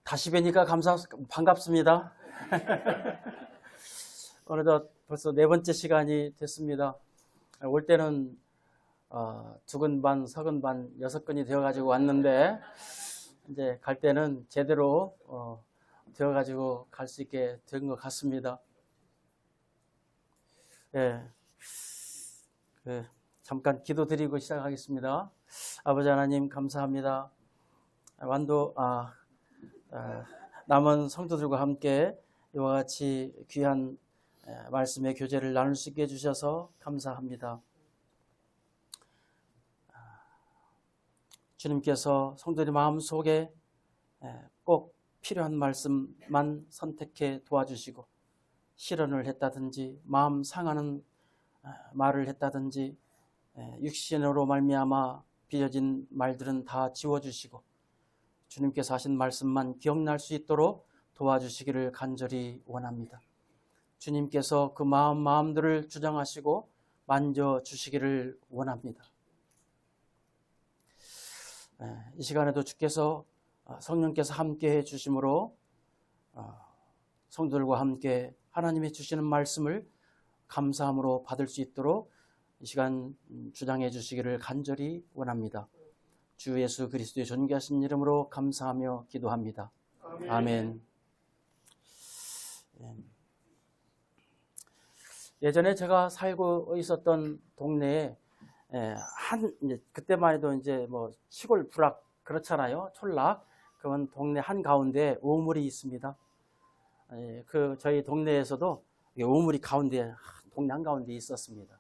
다시 뵈니까 반갑습니다. 어느덧 벌써 4번째 시간이 됐습니다. 올 때는 두근 반, 서근 반, 6건이 되어가지고 왔는데, 이제 갈 때는 제대로 되어가지고 갈 수 있게 된 것 같습니다. 예, 잠깐 기도드리고 시작하겠습니다. 아버지 하나님 감사합니다. 완도 남은 성도들과 함께 이와 같이 귀한 말씀의 교제를 나눌 수 있게 해주셔서 감사합니다. 주님께서 성도들 마음속에 꼭 필요한 말씀만 선택해 도와주시고, 실언을 했다든지 마음 상하는 말을 했다든지 육신으로 말미암아 빚어진 말들은 다 지워주시고, 주님께서 하신 말씀만 기억날 수 있도록 도와주시기를 간절히 원합니다. 주님께서 그 마음들을 주장하시고 만져주시기를 원합니다. 이 시간에도 주께서 성령께서 함께해 주심으로 성도들과 함께 하나님이 주시는 말씀을 감사함으로 받을 수 있도록 이 시간 주장해 주시기를 간절히 원합니다. 주 예수 그리스도의 존귀하신 이름으로 감사하며 기도합니다. 아멘. 예전에 제가 살고 있었던 동네에 그때만 해도 이제 뭐 시골 부락 그렇잖아요. 촌락. 그건 동네 한 가운데 우물이 있습니다. 저희 동네에서도 우물이 가운데, 동네 한 가운데 있었습니다.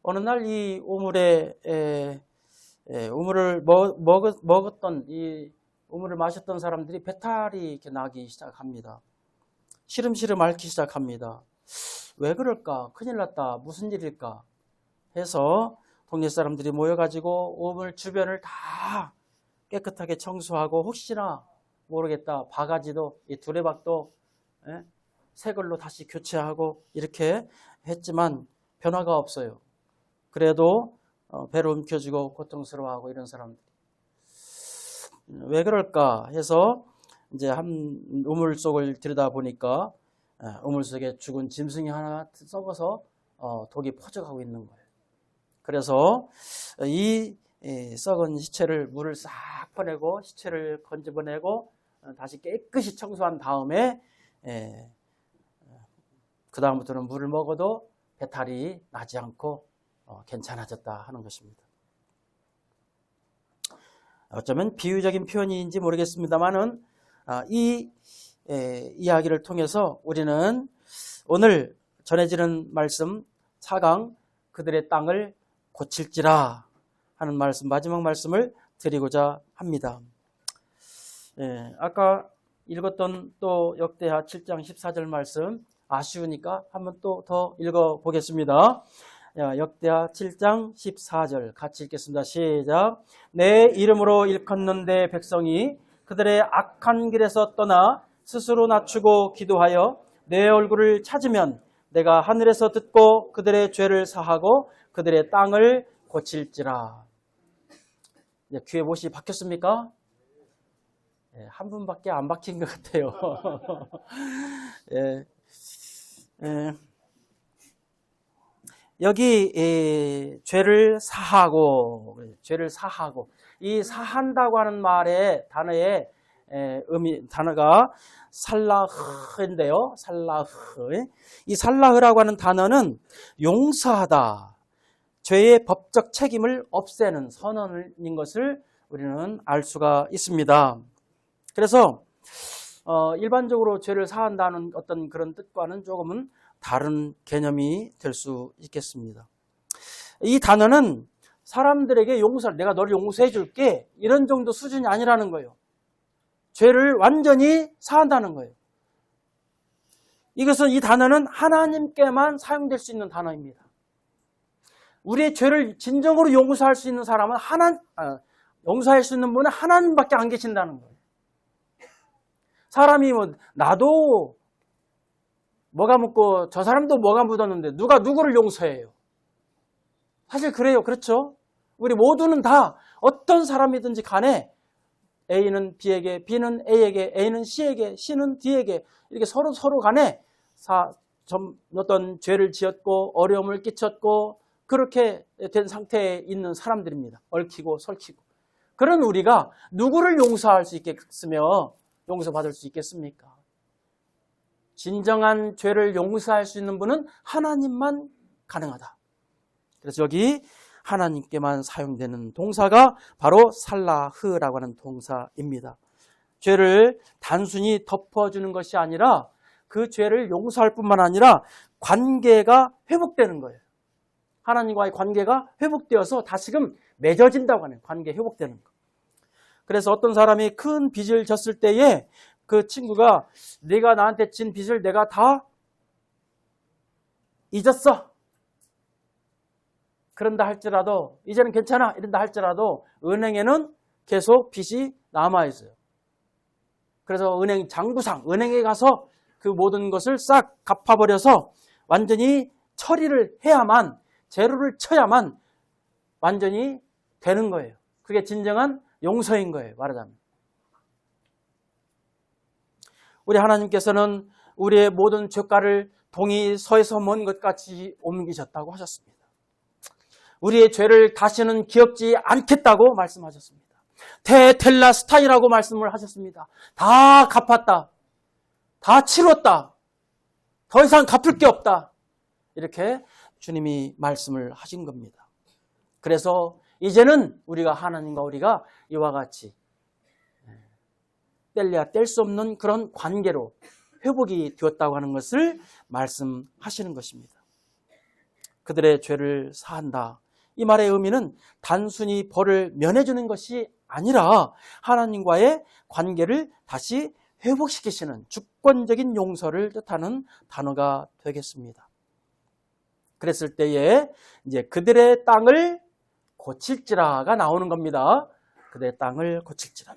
어느 날 이 우물을 먹었던, 이 우물을 마셨던 사람들이 배탈이 이렇게 나기 시작합니다. 시름시름 앓기 시작합니다. 왜 그럴까? 큰일 났다. 무슨 일일까? 해서 동네 사람들이 모여가지고 우물 주변을 다 깨끗하게 청소하고, 혹시나 모르겠다, 바가지도, 이 두레박도 새 걸로 다시 교체하고 이렇게 했지만 변화가 없어요. 그래도 배로 움켜쥐고 고통스러워하고 이런 사람들이 왜 그럴까 해서 이제 한 우물 속을 들여다보니까 우물 속에 죽은 짐승이 하나 썩어서 독이 퍼져가고 있는 거예요. 그래서 이 썩은 시체를, 물을 싹 퍼내고 시체를 건져내고 다시 깨끗이 청소한 다음에 그 다음부터는 물을 먹어도 배탈이 나지 않고 괜찮아졌다 하는 것입니다. 어쩌면 비유적인 표현인지 모르겠습니다만은 이 이야기를 통해서 우리는 오늘 전해지는 말씀 4강 그들의 땅을 고칠지라 하는 말씀, 마지막 말씀을 드리고자 합니다. 아까 읽었던 또 역대하 7장 14절 말씀 아쉬우니까 한번 또 더 읽어보겠습니다. 역대하 7장 14절 같이 읽겠습니다. 시작. 내 이름으로 일컫는데 백성이 그들의 악한 길에서 떠나 스스로 낮추고 기도하여 내 얼굴을 찾으면 내가 하늘에서 듣고 그들의 죄를 사하고 그들의 땅을 고칠지라. 귀에 못이 박혔습니까? 한 분밖에 안 박힌 것 같아요. 여기 죄를 사하고, 이 사한다고 하는 말의 단어의 단어가 살라흐인데요. 살라흐. 이 살라흐라고 하는 단어는 용서하다, 죄의 법적 책임을 없애는 선언인 것을 우리는 알 수가 있습니다. 그래서 일반적으로 죄를 사한다는 어떤 그런 뜻과는 조금은 다른 개념이 될 수 있겠습니다. 이 단어는 사람들에게 용서를, 내가 너를 용서해 줄게, 이런 정도 수준이 아니라는 거예요. 죄를 완전히 사한다는 거예요. 이 단어는 하나님께만 사용될 수 있는 단어입니다. 우리의 죄를 진정으로 용서할 수 있는 사람은 용서할 수 있는 분은 하나님밖에 안 계신다는 거예요. 사람이 나도 뭐가 묻고 저 사람도 뭐가 묻었는데 누가 누구를 용서해요? 사실 그래요. 그렇죠? 우리 모두는 다 어떤 사람이든지 간에 A는 B에게, B는 A에게, A는 C에게, C는 D에게 이렇게 서로 간에 어떤 죄를 지었고 어려움을 끼쳤고 그렇게 된 상태에 있는 사람들입니다. 얽히고 설키고. 그런 우리가 누구를 용서할 수 있겠으며 용서받을 수 있겠습니까? 진정한 죄를 용서할 수 있는 분은 하나님만 가능하다. 그래서 여기 하나님께만 사용되는 동사가 바로 살라흐라고 하는 동사입니다. 죄를 단순히 덮어주는 것이 아니라 그 죄를 용서할 뿐만 아니라 관계가 회복되는 거예요. 하나님과의 관계가 회복되어서 다시금 맺어진다고 하는 관계 회복되는 거. 그래서 어떤 사람이 큰 빚을 졌을 때에 그 친구가 네가 나한테 진 빚을 내가 다 잊었어. 그런다 할지라도 이제는 괜찮아 이런다 할지라도 은행에는 계속 빚이 남아있어요. 그래서 은행 장부상, 은행에 가서 그 모든 것을 싹 갚아버려서 완전히 처리를 해야만, 제로를 쳐야만 완전히 되는 거예요. 그게 진정한 용서인 거예요. 말하자면. 우리 하나님께서는 우리의 모든 죄가를 동이 서에서 먼 것 같이 옮기셨다고 하셨습니다. 우리의 죄를 다시는 기억지 않겠다고 말씀하셨습니다. 테텔라스타이라고 말씀을 하셨습니다. 다 갚았다. 다 치렀다. 더 이상 갚을 게 없다. 이렇게 주님이 말씀을 하신 겁니다. 그래서 이제는 우리가 하나님과 우리가 이와 같이 뗄래야 뗄 수 없는 그런 관계로 회복이 되었다고 하는 것을 말씀하시는 것입니다. 그들의 죄를 사한다. 이 말의 의미는 단순히 벌을 면해주는 것이 아니라 하나님과의 관계를 다시 회복시키시는 주권적인 용서를 뜻하는 단어가 되겠습니다. 그랬을 때에 이제 그들의 땅을 고칠지라가 나오는 겁니다. 그들의 땅을 고칠지라.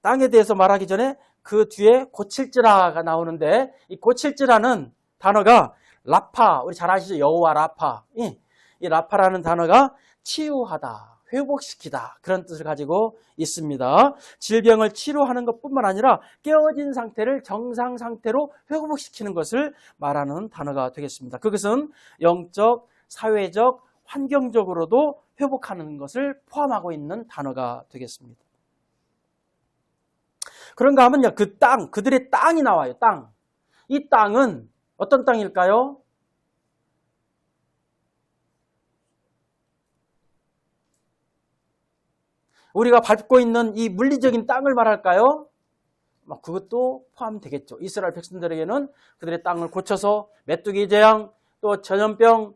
땅에 대해서 말하기 전에 그 뒤에 고칠지라가 나오는데 이 고칠지라는 단어가 라파, 우리 잘 아시죠? 여호와 라파. 이 라파라는 단어가 치유하다, 회복시키다 그런 뜻을 가지고 있습니다. 질병을 치료하는 것뿐만 아니라 깨어진 상태를 정상 상태로 회복시키는 것을 말하는 단어가 되겠습니다. 그것은 영적, 사회적, 환경적으로도 회복하는 것을 포함하고 있는 단어가 되겠습니다. 그런가 하면요, 그 땅, 그들의 땅이 나와요. 땅. 이 땅은 어떤 땅일까요? 우리가 밟고 있는 이 물리적인 땅을 말할까요? 그것도 포함되겠죠. 이스라엘 백성들에게는 그들의 땅을 고쳐서 메뚜기 재앙, 또 전염병,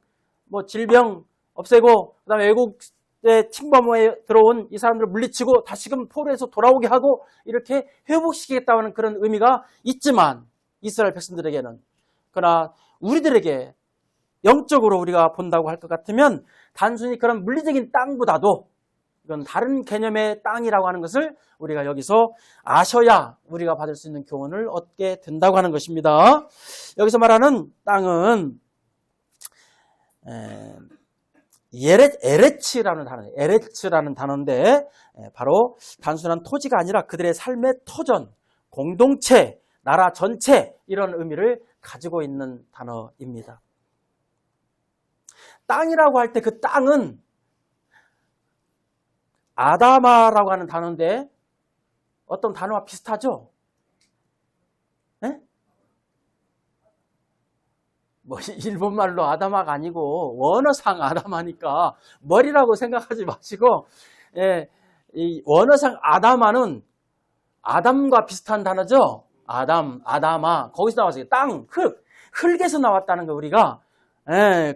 질병 없애고, 그 다음에 외국의 침범에 들어온 이 사람들을 물리치고 다시금 포로에서 돌아오게 하고 이렇게 회복시키겠다는 그런 의미가 있지만 이스라엘 백성들에게는, 그러나 우리들에게 영적으로 우리가 본다고 할 것 같으면 단순히 그런 물리적인 땅보다도 이건 다른 개념의 땅이라고 하는 것을 우리가 여기서 아셔야 우리가 받을 수 있는 교훈을 얻게 된다고 하는 것입니다. 여기서 말하는 땅은 에레츠라는 단어예요. 에레츠라는 단어인데 바로 단순한 토지가 아니라 그들의 삶의 터전, 공동체, 나라 전체 이런 의미를 가지고 있는 단어입니다. 땅이라고 할 때 그 땅은 아다마라고 하는 단어인데 어떤 단어와 비슷하죠? 네? 일본말로 아다마가 아니고 원어상 아다마니까 머리라고 생각하지 마시고, 이 원어상 아다마는 아담과 비슷한 단어죠? 아다마. 거기서 나왔어요. 땅, 흙에서 나왔다는 거 우리가.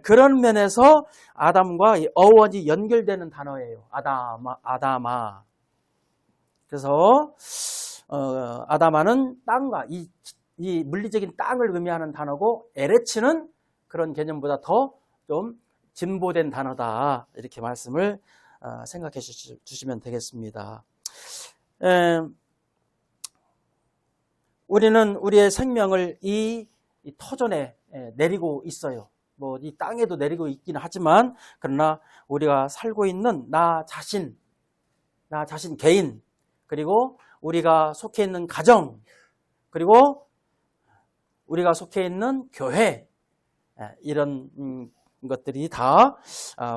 그런 면에서 아담과 어원이 연결되는 단어예요. 아다마. 그래서 아다마는 땅과 이 물리적인 땅을 의미하는 단어고, 에레츠는 그런 개념보다 더 좀 진보된 단어다. 이렇게 말씀을 생각해 주시면 되겠습니다. 우리는 우리의 생명을 이 터전에 내리고 있어요. 이 땅에도 내리고 있기는 하지만, 그러나 우리가 살고 있는 나 자신, 나 자신 개인, 그리고 우리가 속해 있는 가정, 그리고 우리가 속해 있는 교회, 이런 것들이 다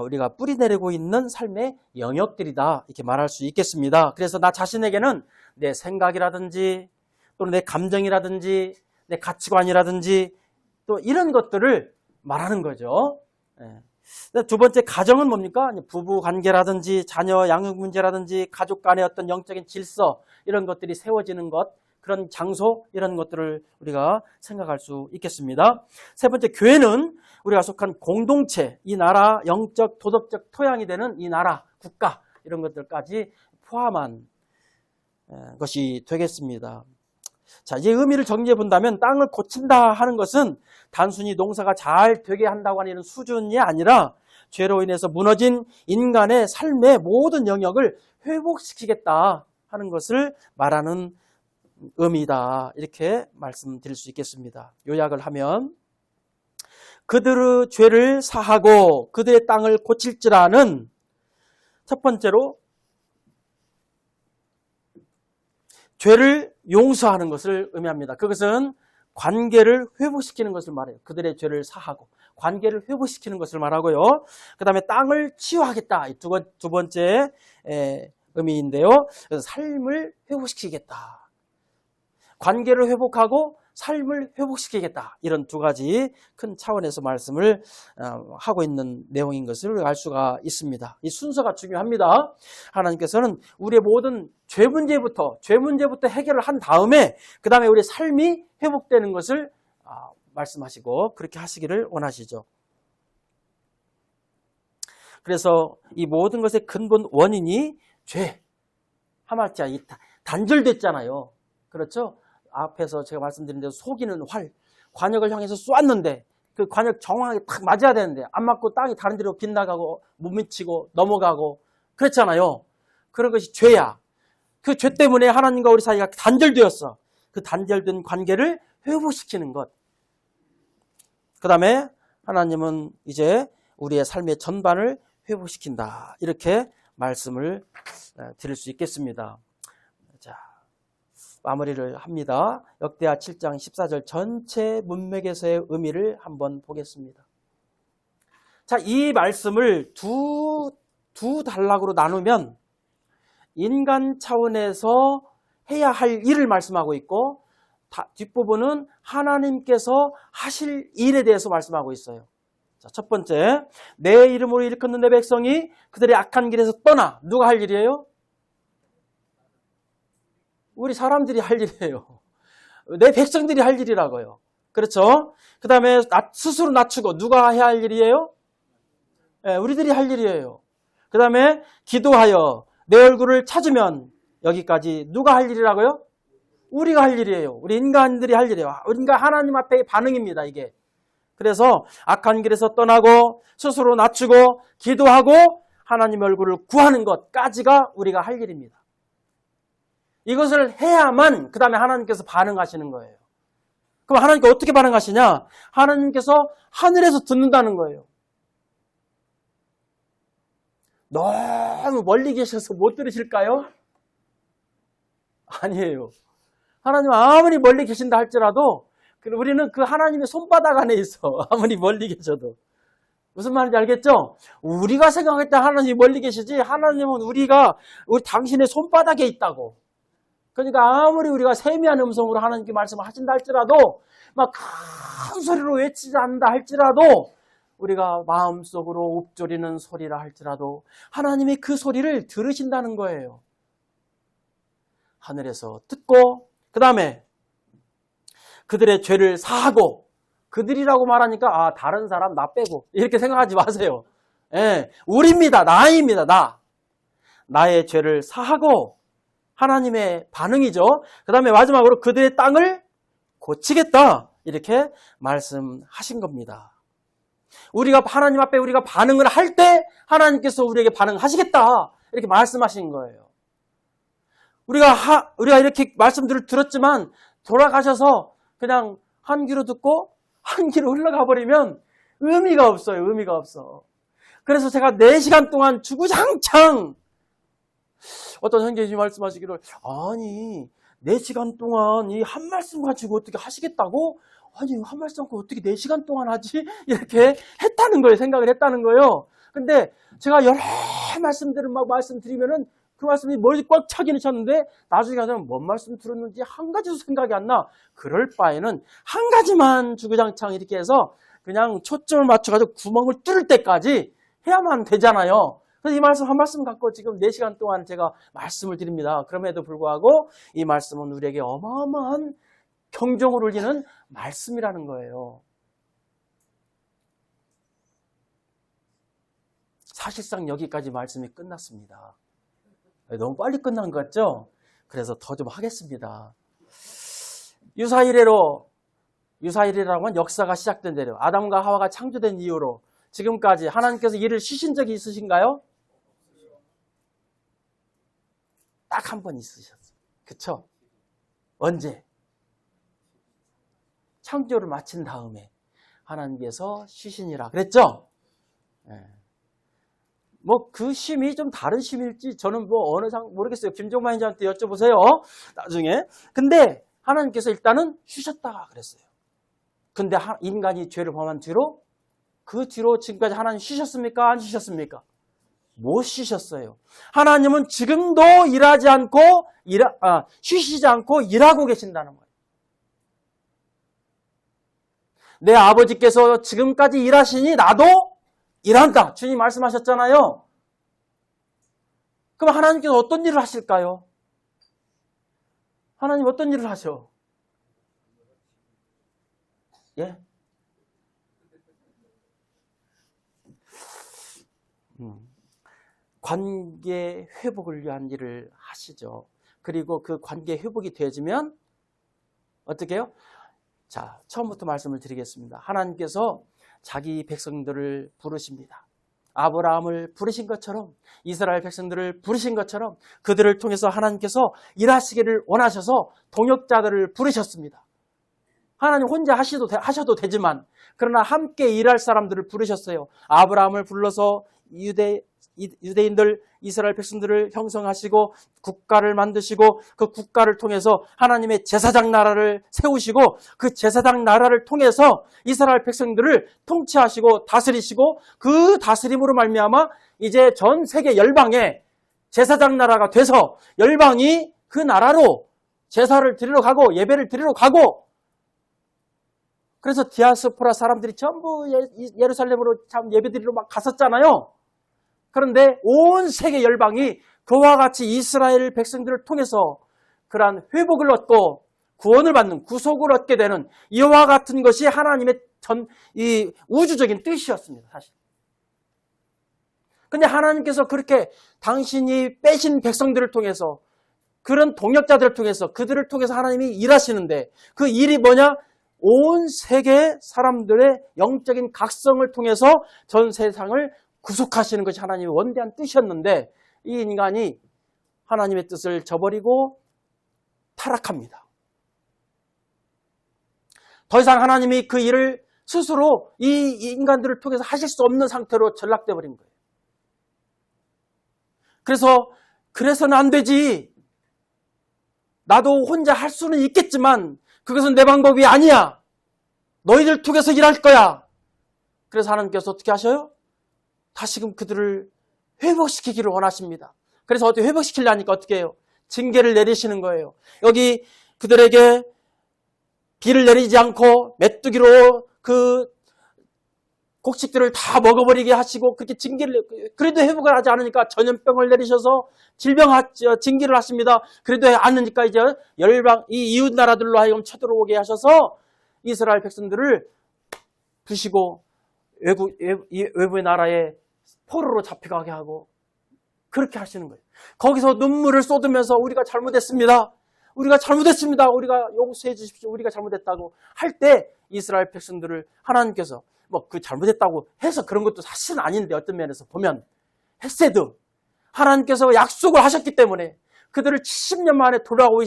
우리가 뿌리내리고 있는 삶의 영역들이다, 이렇게 말할 수 있겠습니다. 그래서 나 자신에게는 내 생각이라든지 또는 내 감정이라든지 내 가치관이라든지 또 이런 것들을 말하는 거죠. 두 번째, 가정은 뭡니까? 부부 관계라든지 자녀 양육 문제라든지 가족 간의 어떤 영적인 질서, 이런 것들이 세워지는 것, 그런 장소, 이런 것들을 우리가 생각할 수 있겠습니다. 세 번째, 교회는 우리가 속한 공동체, 이 나라 영적 도덕적 토양이 되는 이 나라 국가, 이런 것들까지 포함한 것이 되겠습니다. 자, 이 의미를 정리해 본다면 땅을 고친다 하는 것은 단순히 농사가 잘 되게 한다고 하는 이런 수준이 아니라 죄로 인해서 무너진 인간의 삶의 모든 영역을 회복시키겠다 하는 것을 말하는 의미다, 이렇게 말씀드릴 수 있겠습니다. 요약을 하면, 그들의 죄를 사하고 그들의 땅을 고칠지라는, 첫 번째로 죄를 용서하는 것을 의미합니다. 그것은 관계를 회복시키는 것을 말해요. 그들의 죄를 사하고 관계를 회복시키는 것을 말하고요. 그 다음에 땅을 치유하겠다, 두 번째 의미인데요. 그래서 삶을 회복시키겠다, 관계를 회복하고 삶을 회복시키겠다, 이런 두 가지 큰 차원에서 말씀을 하고 있는 내용인 것을 알 수가 있습니다. 이 순서가 중요합니다. 하나님께서는 우리의 모든 죄 문제부터 해결을 한 다음에 그 다음에 우리의 삶이 회복되는 것을 말씀하시고 그렇게 하시기를 원하시죠. 그래서 이 모든 것의 근본 원인이 죄, 하마치아, 단절됐잖아요. 그렇죠? 앞에서 제가 말씀드린 대로 속이는 활, 관역을 향해서 쏘았는데 그 관역 정확하게 딱 맞아야 되는데 안 맞고 땅이 다른 데로 빗나가고 못 미치고 넘어가고 그랬잖아요. 그런 것이 죄야. 그 죄 때문에 하나님과 우리 사이가 단절되었어. 그 단절된 관계를 회복시키는 것. 그 다음에 하나님은 이제 우리의 삶의 전반을 회복시킨다, 이렇게 말씀을 드릴 수 있겠습니다. 자, 마무리를 합니다. 역대하 7장 14절 전체 문맥에서의 의미를 한번 보겠습니다. 자, 이 말씀을 두 단락으로 나누면 인간 차원에서 해야 할 일을 말씀하고 있고, 뒷부분은 하나님께서 하실 일에 대해서 말씀하고 있어요. 자, 첫 번째, 내 이름으로 일컫는 내 백성이 그들의 악한 길에서 떠나. 누가 할 일이에요? 우리 사람들이 할 일이에요. 내 백성들이 할 일이라고요. 그렇죠? 그 다음에 스스로 낮추고. 누가 해야 할 일이에요? 네, 우리들이 할 일이에요. 그 다음에 기도하여 내 얼굴을 찾으면, 여기까지 누가 할 일이라고요? 우리가 할 일이에요. 우리 인간들이 할 일이에요. 우리가 하나님 앞에 반응입니다, 이게. 그래서 악한 길에서 떠나고 스스로 낮추고 기도하고 하나님 얼굴을 구하는 것까지가 우리가 할 일입니다. 이것을 해야만 그 다음에 하나님께서 반응하시는 거예요. 그럼 하나님께 어떻게 반응하시냐? 하나님께서 하늘에서 듣는다는 거예요. 너무 멀리 계셔서 못 들으실까요? 아니에요. 하나님 아무리 멀리 계신다 할지라도 우리는 그 하나님의 손바닥 안에 있어. 아무리 멀리 계셔도. 무슨 말인지 알겠죠? 우리가 생각할 때 하나님이 멀리 계시지, 하나님은 우리 당신의 손바닥에 있다고. 그러니까 아무리 우리가 세미한 음성으로 하나님께 말씀을 하신다 할지라도, 막 큰 소리로 외치지 않는다 할지라도, 우리가 마음속으로 읊조리는 소리라 할지라도 하나님이 그 소리를 들으신다는 거예요. 하늘에서 듣고, 그 다음에 그들의 죄를 사하고, 그들이라고 말하니까 다른 사람 나 빼고 이렇게 생각하지 마세요. 예, 우리입니다. 나입니다. 나의 죄를 사하고, 하나님의 반응이죠. 그 다음에 마지막으로 그들의 땅을 고치겠다, 이렇게 말씀하신 겁니다. 우리가 하나님 앞에 우리가 반응을 할 때 하나님께서 우리에게 반응하시겠다, 이렇게 말씀하신 거예요. 우리가 이렇게 말씀들을 들었지만 돌아가셔서 그냥 한 귀로 듣고 한 귀로 흘러가 버리면 의미가 없어요. 의미가 없어. 그래서 제가 4시간 동안 주구장창 어떤 형제님이 말씀하시기를, 아니 4시간 동안 이 한 말씀 가지고 어떻게 하시겠다고? 아니 한 말씀 갖고 어떻게 4시간 동안 하지? 이렇게 했다는 거예요. 생각을 했다는 거예요. 근데 제가 여러 말씀들을 막 말씀드리면은 그 말씀이 머리 꽉 차기는 찼는데 나중에 가서는 뭔 말씀 들었는지 한 가지도 생각이 안 나. 그럴 바에는 한 가지만 주구장창 이렇게 해서 그냥 초점을 맞춰가지고 구멍을 뚫을 때까지 해야만 되잖아요. 그래서 이 말씀 한 말씀 갖고 지금 4시간 동안 제가 말씀을 드립니다. 그럼에도 불구하고 이 말씀은 우리에게 어마어마한 경종을 울리는 말씀이라는 거예요. 사실상 여기까지 말씀이 끝났습니다. 너무 빨리 끝난 것 같죠? 그래서 더 좀 하겠습니다. 유사이래라고 하면 역사가 시작된 대로 아담과 하와가 창조된 이후로 지금까지 하나님께서 일을 쉬신 적이 있으신가요? 딱 한 번 있으셨어요. 그쵸? 언제? 창조를 마친 다음에 하나님께서 쉬시니라 그랬죠? 네. 뭐 그 쉼이 좀 다른 쉼일지 저는 뭐 어느 상 모르겠어요. 김종만 형제한테 여쭤보세요. 나중에. 근데 하나님께서 일단은 쉬셨다 그랬어요. 근데 인간이 죄를 범한 뒤로 그 뒤로 지금까지 하나님 쉬셨습니까? 안 쉬셨습니까? 못 쉬셨어요. 하나님은 지금도 일하지 않고 쉬시지 않고 일하고 계신다는 거예요. 내 아버지께서 지금까지 일하시니 나도 일한다. 주님 말씀하셨잖아요. 그럼 하나님께서 어떤 일을 하실까요? 하나님 어떤 일을 하셔? 예? 관계 회복을 위한 일을 하시죠. 그리고 그 관계 회복이 되어지면 어떻게 해요? 자, 처음부터 말씀을 드리겠습니다. 하나님께서 자기 백성들을 부르십니다. 아브라함을 부르신 것처럼 이스라엘 백성들을 부르신 것처럼 그들을 통해서 하나님께서 일하시기를 원하셔서 동역자들을 부르셨습니다. 하나님 혼자 하셔도 되지만 그러나 함께 일할 사람들을 부르셨어요. 아브라함을 불러서 유대인들, 이스라엘 백성들을 형성하시고 국가를 만드시고 그 국가를 통해서 하나님의 제사장 나라를 세우시고 그 제사장 나라를 통해서 이스라엘 백성들을 통치하시고 다스리시고 그 다스림으로 말미암아 이제 전 세계 열방에 제사장 나라가 돼서 열방이 그 나라로 제사를 드리러 가고 예배를 드리러 가고 그래서 디아스포라 사람들이 전부 예루살렘으로 참 예배 드리러 막 갔었잖아요. 그런데 온 세계 열방이 그와 같이 이스라엘 백성들을 통해서 그러한 회복을 얻고 구원을 받는 구속을 얻게 되는 이와 같은 것이 하나님의 이 우주적인 뜻이었습니다. 사실. 근데 하나님께서 그렇게 당신이 빼신 백성들을 통해서 그런 동역자들을 통해서 그들을 통해서 하나님이 일하시는데 그 일이 뭐냐? 온 세계 사람들의 영적인 각성을 통해서 전 세상을 구속하시는 것이 하나님의 원대한 뜻이었는데 이 인간이 하나님의 뜻을 저버리고 타락합니다. 더 이상 하나님이 그 일을 스스로 이 인간들을 통해서 하실 수 없는 상태로 전락돼 버린 거예요. 그래서는 안 되지. 나도 혼자 할 수는 있겠지만 그것은 내 방법이 아니야. 너희들 통해서 일할 거야. 그래서 하나님께서 어떻게 하셔요? 다시금 그들을 회복시키기를 원하십니다. 그래서 어떻게 회복시키려니까 어떻게 해요? 징계를 내리시는 거예요. 여기 그들에게 비를 내리지 않고 메뚜기로 그 곡식들을 다 먹어버리게 하시고 그렇게 징계를 그래도 회복을 하지 않으니까 전염병을 내리셔서 징계를 하십니다. 그래도 않으니까 이제 열방 이 이웃 나라들로 하여금 쳐들어오게 하셔서 이스라엘 백성들을 부시고 외부의 나라에 포로로 잡혀가게 하고 그렇게 하시는 거예요. 거기서 눈물을 쏟으면서 우리가 잘못했습니다. 우리가 용서해 주십시오. 우리가 잘못했다고 할 때 이스라엘 백성들을 하나님께서 뭐 그 잘못했다고 해서 그런 것도 사실은 아닌데 어떤 면에서 보면 헤세드 하나님께서 약속을 하셨기 때문에 그들을 70년 만에 돌아오게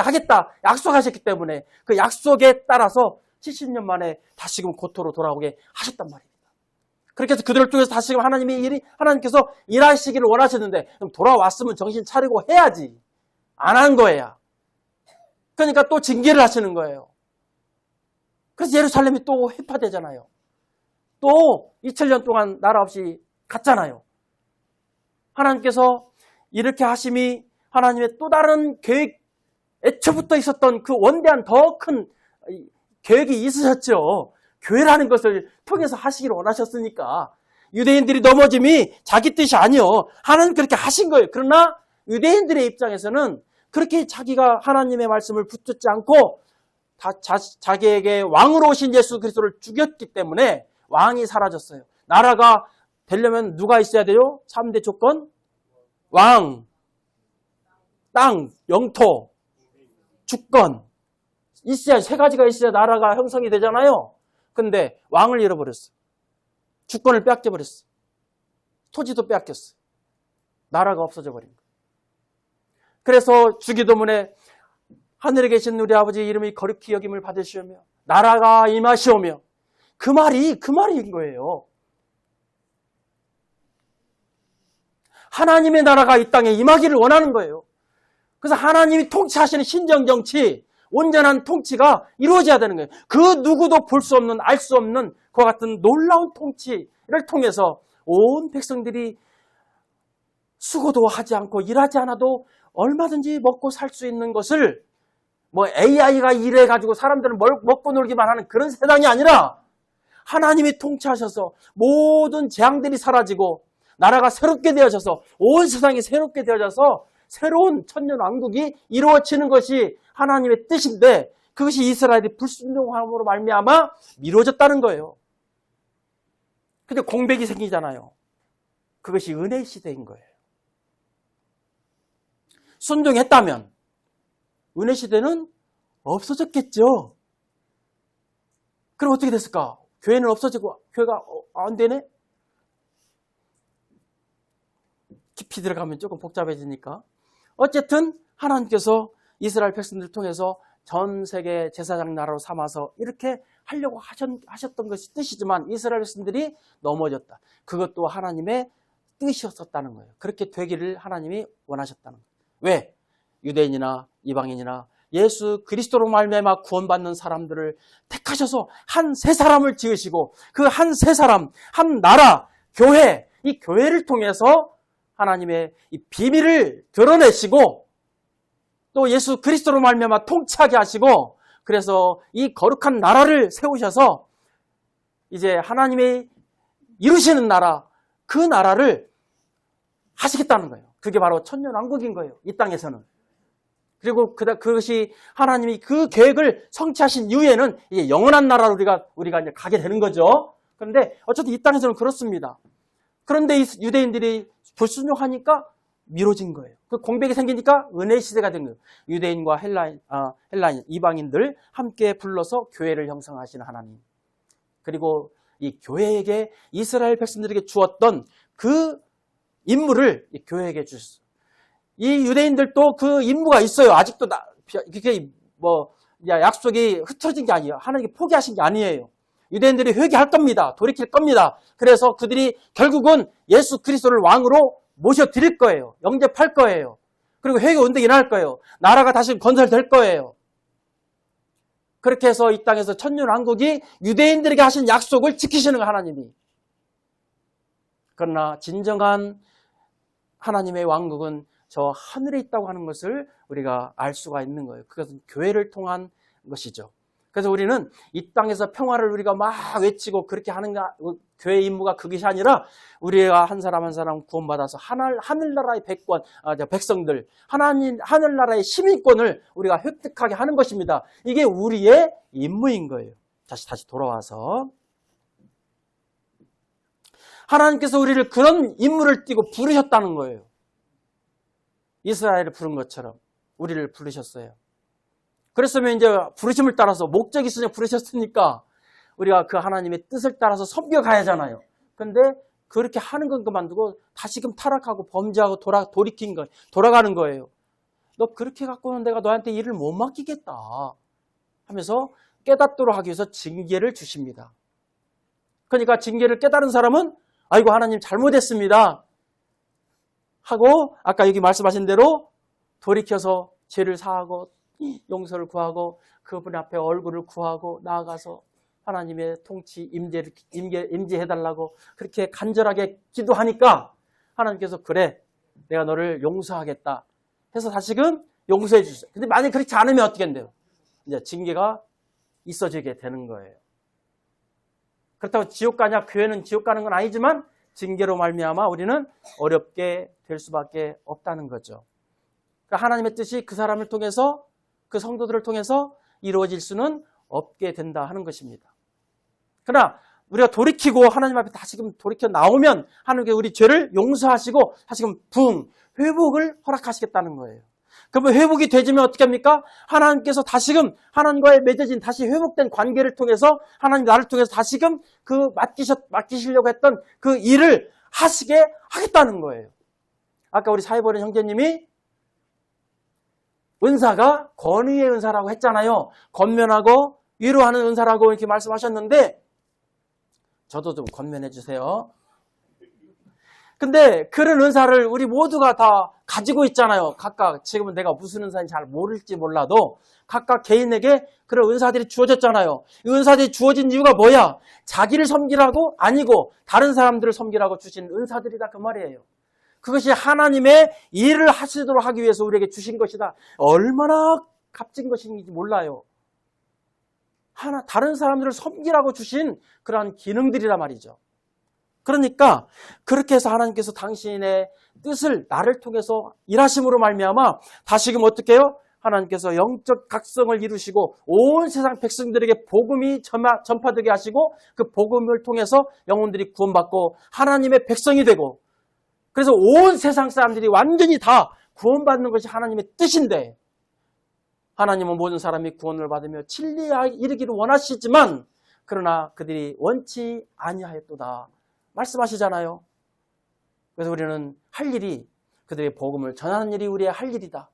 하겠다 약속하셨기 때문에 그 약속에 따라서 70년 만에 다시금 고토로 돌아오게 하셨단 말입니다. 그렇게 해서 그들을 통해서 다시금 하나님께서 일하시기를 원하셨는데, 그럼 돌아왔으면 정신 차리고 해야지. 안 한 거예요. 그러니까 또 징계를 하시는 거예요. 그래서 예루살렘이 또 회파되잖아요. 또 2000년 동안 나라 없이 갔잖아요. 하나님께서 이렇게 하심이 하나님의 또 다른 계획, 애초부터 있었던 그 원대한 더 큰 계획이 있으셨죠. 교회라는 것을 통해서 하시기를 원하셨으니까. 유대인들이 넘어짐이 자기 뜻이 아니요. 하나님 그렇게 하신 거예요. 그러나 유대인들의 입장에서는 그렇게 자기가 하나님의 말씀을 붙잡지 않고 자기에게 왕으로 오신 예수 그리스도를 죽였기 때문에 왕이 사라졌어요. 나라가 되려면 누가 있어야 돼요? 3대 조건? 왕, 땅, 영토, 주권. 있어야, 세 가지가 있어야 나라가 형성이 되잖아요. 근데 왕을 잃어버렸어요. 주권을 뺏겨버렸어요. 토지도 뺏겼어요. 나라가 없어져 버린 거예요. 그래서 주기도문에 하늘에 계신 우리 아버지 이름이 거룩히 여김을 받으시오며 나라가 임하시오며 그 말인 거예요. 하나님의 나라가 이 땅에 임하기를 원하는 거예요. 그래서 하나님이 통치하시는 신정정치, 온전한 통치가 이루어져야 되는 거예요. 그 누구도 볼 수 없는, 알 수 없는 그와 같은 놀라운 통치를 통해서 온 백성들이 수고도 하지 않고 일하지 않아도 얼마든지 먹고 살 수 있는 것을 뭐 AI가 일해가지고 사람들은 먹고 놀기만 하는 그런 세상이 아니라 하나님이 통치하셔서 모든 재앙들이 사라지고 나라가 새롭게 되어져서 온 세상이 새롭게 되어져서 새로운 천년왕국이 이루어지는 것이 하나님의 뜻인데 그것이 이스라엘이 불순종함으로 말미암아 미뤄졌다는 거예요. 근데 공백이 생기잖아요. 그것이 은혜의 시대인 거예요. 순종했다면 은혜 시대는 없어졌겠죠. 그럼 어떻게 됐을까? 교회는 없어지고 교회가 안 되네? 깊이 들어가면 조금 복잡해지니까. 어쨌든 하나님께서 이스라엘 백성들을 통해서 전 세계 제사장 나라로 삼아서 이렇게 하려고 하셨던 것이 뜻이지만 이스라엘 백성들이 넘어졌다. 그것도 하나님의 뜻이었었다는 거예요. 그렇게 되기를 하나님이 원하셨다는 거예요. 왜? 유대인이나 이방인이나 예수 그리스도로 말미암아 구원받는 사람들을 택하셔서 한 세 사람을 지으시고 그 한 세 사람, 한 나라, 교회, 이 교회를 통해서 하나님의 이 비밀을 드러내시고 또 예수 그리스도로 말미암아 통치하게 하시고 그래서 이 거룩한 나라를 세우셔서 이제 하나님의 이루시는 나라, 그 나라를 하시겠다는 거예요. 그게 바로 천년왕국인 거예요. 이 땅에서는. 그리고 그것이 하나님이 그 계획을 성취하신 이후에는 이제 영원한 나라로 우리가 이제 가게 되는 거죠. 그런데 어쨌든 이 땅에서는 그렇습니다. 그런데 이 유대인들이 불순종하니까 미뤄진 거예요. 그 공백이 생기니까 은혜의 시대가 된 거예요. 유대인과 헬라인, 이방인들 함께 불러서 교회를 형성하시는 하나님. 그리고 이 교회에게 이스라엘 백성들에게 주었던 그 임무를 이 교회에게 주셨어요. 이 유대인들도 그 임무가 있어요. 아직도 그게 약속이 흐트러진 게 아니에요. 하나님께 포기하신 게 아니에요. 유대인들이 회개할 겁니다. 돌이킬 겁니다. 그래서 그들이 결국은 예수 그리스도를 왕으로 모셔드릴 거예요. 영접할 거예요. 그리고 회개 운동이 일어날 거예요. 나라가 다시 건설될 거예요. 그렇게 해서 이 땅에서 천년왕국이 유대인들에게 하신 약속을 지키시는 하나님이. 그러나 진정한 하나님의 왕국은 저 하늘에 있다고 하는 것을 우리가 알 수가 있는 거예요. 그것은 교회를 통한 것이죠. 그래서 우리는 이 땅에서 평화를 우리가 막 외치고 그렇게 하는 교회의 임무가 그것이 아니라 우리가 한 사람 한 사람 구원받아서 하늘나라의 백성들, 하늘나라의 시민권을 우리가 획득하게 하는 것입니다. 이게 우리의 임무인 거예요. 다시 돌아와서 하나님께서 우리를 그런 임무를 띠고 부르셨다는 거예요. 이스라엘을 부른 것처럼 우리를 부르셨어요. 그랬으면 이제 부르심을 따라서 목적이 있으냐 부르셨으니까 우리가 그 하나님의 뜻을 따라서 섬겨가야 하잖아요. 근데 그렇게 하는 건 그만두고 다시금 타락하고 범죄하고 돌아가는 거예요. 너 그렇게 갖고는 내가 너한테 일을 못 맡기겠다 하면서 깨닫도록 하기 위해서 징계를 주십니다. 그러니까 징계를 깨달은 사람은 아이고 하나님 잘못했습니다 하고 아까 여기 말씀하신 대로 돌이켜서 죄를 사하고 용서를 구하고 그분 앞에 얼굴을 구하고 나아가서 하나님의 통치 임재해달라고 그렇게 간절하게 기도하니까 하나님께서 그래 내가 너를 용서하겠다 해서 다시금 용서해 주세요. 근데 만약에 그렇지 않으면 어떻게 된대요? 이제 징계가 있어지게 되는 거예요. 그렇다고 지옥 가냐? 교회는 지옥 가는 건 아니지만 징계로 말미암아 우리는 어렵게 될 수밖에 없다는 거죠. 그러니까 하나님의 뜻이 그 사람을 통해서 그 성도들을 통해서 이루어질 수는 없게 된다 하는 것입니다. 그러나 우리가 돌이키고 하나님 앞에 다시금 돌이켜 나오면 하나님께 우리 죄를 용서하시고 다시금 회복을 허락하시겠다는 거예요. 그러면 회복이 되지면 어떻게 합니까? 하나님께서 다시금 하나님과의 맺어진 다시 회복된 관계를 통해서 하나님 나를 통해서 다시금 그 맡기시려고 했던 그 일을 하시게 하겠다는 거예요. 아까 우리 사회보는 형제님이 은사가 권위의 은사라고 했잖아요. 권면하고 위로하는 은사라고 이렇게 말씀하셨는데 저도 좀 권면해 주세요. 근데 그런 은사를 우리 모두가 다 가지고 있잖아요. 각각 지금은 내가 무슨 은사인지 잘 모를지 몰라도 각각 개인에게 그런 은사들이 주어졌잖아요. 이 은사들이 주어진 이유가 뭐야? 자기를 섬기라고? 아니고 다른 사람들을 섬기라고 주신 은사들이다 그 말이에요. 그것이 하나님의 일을 하시도록 하기 위해서 우리에게 주신 것이다. 얼마나 값진 것인지 몰라요. 다른 사람들을 섬기라고 주신 그러한 기능들이란 말이죠. 그러니까 그렇게 해서 하나님께서 당신의 뜻을 나를 통해서 일하심으로 말미암아 다시금 어떻게 해요? 하나님께서 영적 각성을 이루시고 온 세상 백성들에게 복음이 전파되게 하시고 그 복음을 통해서 영혼들이 구원받고 하나님의 백성이 되고 그래서 온 세상 사람들이 완전히 다 구원받는 것이 하나님의 뜻인데 하나님은 모든 사람이 구원을 받으며 진리에 이르기를 원하시지만 그러나 그들이 원치 아니하였도다 말씀하시잖아요. 그래서 우리는 할 일이 그들의 복음을 전하는 일이 우리의 할 일이다.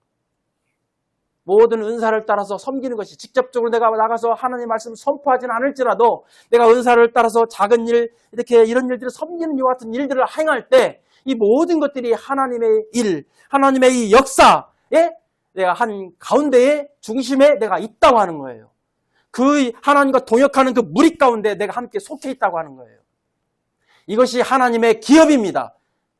모든 은사를 따라서 섬기는 것이 직접적으로 내가 나가서 하나님의 말씀을 선포하지는 않을지라도 내가 은사를 따라서 작은 일 이렇게 이런 일들을 섬기는 이와 같은 일들을 행할 때 이 모든 것들이 하나님의 일, 하나님의 이 역사에 내가 한 가운데에 중심에 내가 있다고 하는 거예요. 그 하나님과 동역하는 그 무리 가운데 내가 함께 속해 있다고 하는 거예요. 이것이 하나님의 기업입니다.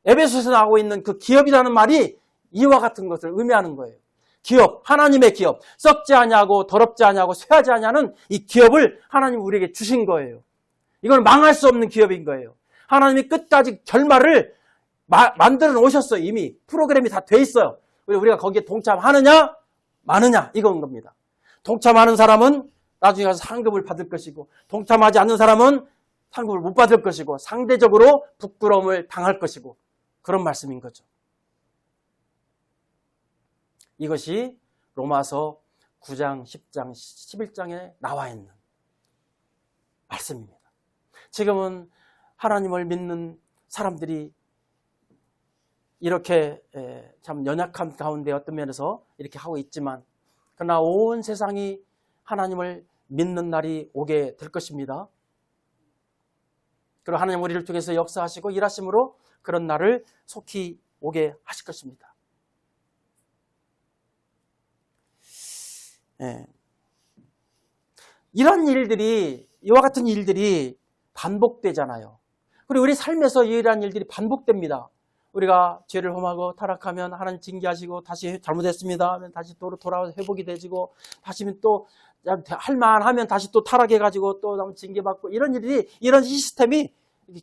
에베소에서 나오고 있는 그 기업이라는 말이 이와 같은 것을 의미하는 거예요. 기업, 하나님의 기업, 썩지 아니하고 더럽지 아니하고 쇠하지 아니하는 이 기업을 하나님 우리에게 주신 거예요. 이건 망할 수 없는 기업인 거예요. 하나님이 끝까지 결말을 만들어 놓으셨어요. 이미 프로그램이 다 돼 있어요. 우리가 거기에 동참하느냐 마느냐 이건 겁니다. 동참하는 사람은 나중에 가서 상급을 받을 것이고 동참하지 않는 사람은 상급을 못 받을 것이고 상대적으로 부끄러움을 당할 것이고 그런 말씀인 거죠. 이것이 로마서 9장, 10장, 11장에 나와 있는 말씀입니다. 지금은 하나님을 믿는 사람들이 이렇게 참 연약한 가운데 어떤 면에서 이렇게 하고 있지만 그러나 온 세상이 하나님을 믿는 날이 오게 될 것입니다. 그리고 하나님 우리를 통해서 역사하시고 일하심으로 그런 날을 속히 오게 하실 것입니다. 이런 일들이 이와 같은 일들이 반복되잖아요. 그리고 우리 삶에서 이러한 일들이 반복됩니다. 우리가 죄를 험하고 타락하면 하나님 징계하시고 다시 잘못했습니다 하면 다시 돌아와서 회복이 되지고 다시는 또 할만하면 다시 또 타락해가지고 또 징계받고 이런 일이 이런 시스템이